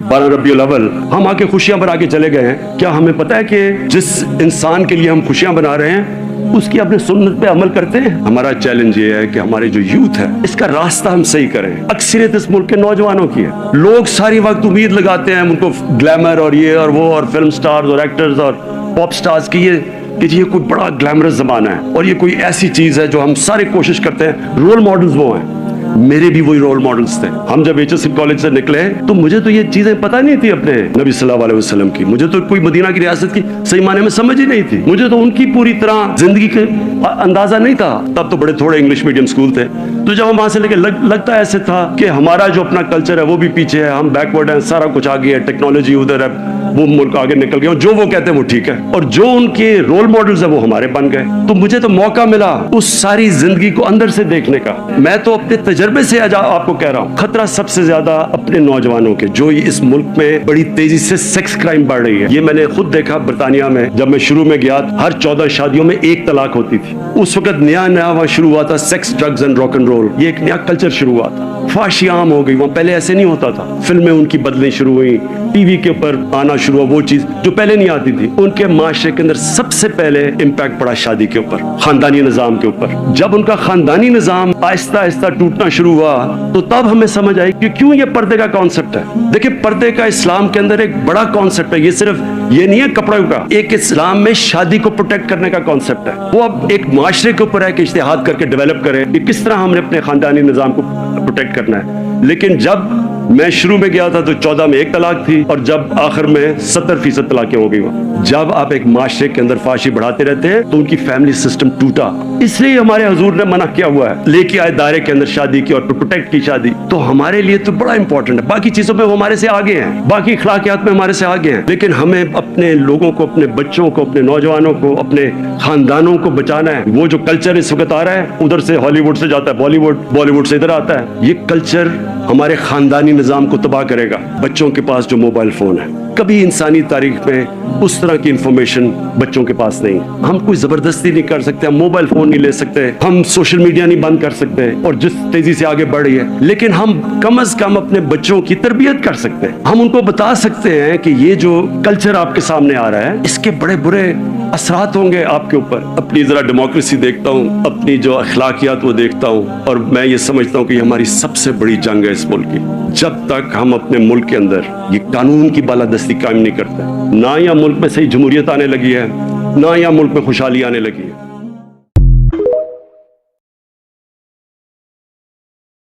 12 रबीउल अव्वल हम आके खुशियां बना के चले गए हैं। क्या हमें पता है कि जिस इंसान के लिए हम खुशियां बना रहे हैं उसकी अपने सुन्नत पे अमल करते हैं? हमारा चैलेंज ये है कि हमारे जो यूथ है इसका रास्ता हम सही करें। अक्सरियत इस मुल्क के नौजवानों की है। लोग सारी वक्त उम्मीद लगाते हैं उनको ग्लैमर और ये और वो और फिल्म स्टार्स और एक्टर्स और पॉप स्टार्स की ये कोई बड़ा ग्लैमरस जमाना है और ये कोई ऐसी चीज है जो हम सारे कोशिश करते हैं। रोल मॉडल्स वो हैं, मेरे भी वही रोल मॉडल्स थे। हम जब HSM कॉलेज से निकले तो मुझे तो ये चीजें पता नहीं थी अपने नबी सल्लल्लाहु अलैहि वसल्लम की। मुझे तो कोई मदीना की रियासत की सही माने में समझ ही नहीं थी। मुझे तो उनकी पूरी तरह जिंदगी का अंदाजा नहीं था। तब तो बड़े थोड़े इंग्लिश मीडियम स्कूल थे। तो जब हम वहां से लेके लगता ऐसे था कि हमारा जो अपना कल्चर है वो भी पीछे है, हम बैकवर्ड है, सारा कुछ आगे है, टेक्नोलॉजी उधर है, वो मुल्क आगे निकल गया। जो वो कहते हैं वो ठीक है और जो उनके रोल मॉडल्स है वो हमारे बन गए। तो मुझे तो मौका मिला उस सारी जिंदगी को अंदर से देखने का। मैं तो अपने तजर्बे से आपको कह रहा हूँ, खतरा सबसे ज्यादा अपने नौजवानों के, जो इस मुल्क में बड़ी तेजी से सेक्स क्राइम बढ़ रही है। ये मैंने खुद देखा बर्तानिया में। जब मैं शुरू में गया हर 14 शादियों में 1 तलाक होती थी। उस वक्त नया वहां शुरू हुआ था sex, drugs and rock and roll. ये एक नया कल्चर शुरू हुआ था। फाशी आम हो गई वहां, पहले ऐसे नहीं होता था। फिल्में उनकी बदलनी शुरू हुई, टीवी के ऊपर आना शुरू हुआ वो चीज जो पहले नहीं आती थी। उनके माशरे के अंदर सबसे पहले इम्पैक्ट पड़ा शादी के ऊपर, खानदानी निजाम के ऊपर। जब उनका खानदानी निजाम आहिस्ता आहिस्ता टूटना शुरू हुआ तो तब हमें समझ आई कि क्यों ये पर्दे का कॉन्सेप्ट है। देखिए, पर्दे का इस्लाम के अंदर एक बड़ा कॉन्सेप्ट है। ये सिर्फ ये नहीं है कपड़ों का, एक इस्लाम में शादी को प्रोटेक्ट करने का कॉन्सेप्ट है। वो अब एक माशरे के ऊपर है कि इज्तिहाद करके डेवलप करें कि किस तरह हमने अपने खानदानी निजाम को प्रोटेक्ट करना है। लेकिन जब मैं शुरू में गया था तो 14 में 1 तलाक थी और जब आखिर में 70% तलाकें हो गई। जब आप एक माशरे के अंदर फाशी बढ़ाते रहते हैं तो उनकी फैमिली सिस्टम टूटा। इसलिए हमारे हुजूर ने मना किया हुआ है, लेके आए दायरे के अंदर शादी की और प्रोटेक्ट की शादी। तो हमारे लिए तो बड़ा इंपॉर्टेंट है। बाकी चीजों में वो हमारे से आगे हैं, बाकी अखलाकियात में हमारे से आगे हैं। लेकिन हमें अपने लोगों को, अपने बच्चों को, अपने नौजवानों को, अपने खानदानों को बचाना है। वो जो कल्चर इस वक्त आ रहा है उधर से हॉलीवुड से जाता है बॉलीवुड, बॉलीवुड से इधर आता है। ये कल्चर हमारे खानदानी निजाम को तबाह करेगा। बच्चों के पास जो मोबाइल फोन है, कभी इंसानी तारीख में उस तरह की इंफॉर्मेशन बच्चों के पास नहीं। हम कोई जबरदस्ती नहीं कर सकते, हम मोबाइल फोन नहीं ले सकते, हम सोशल मीडिया नहीं बंद कर सकते और जिस तेजी से आगे बढ़ रही है। लेकिन हम कम से कम अपने बच्चों की तरबियत कर सकते हैं। हम उनको बता सकते हैं कि ये जो कल्चर आपके सामने आ रहा है इसके बड़े बुरे असरात होंगे आपके ऊपर। अपनी जरा डेमोक्रेसी देखता हूँ, अपनी जो अखलाकियात वो देखता हूँ और मैं ये समझता हूँ कि हमारी सबसे बड़ी जंग है इस मुल्क की। जब तक हम अपने मुल्क के अंदर ये कानून की बालादस्ती कायम नहीं करते, ना या मुल्क में सही जमहूरियत आने लगी है, ना या मुल्क में खुशहाली आने लगी है।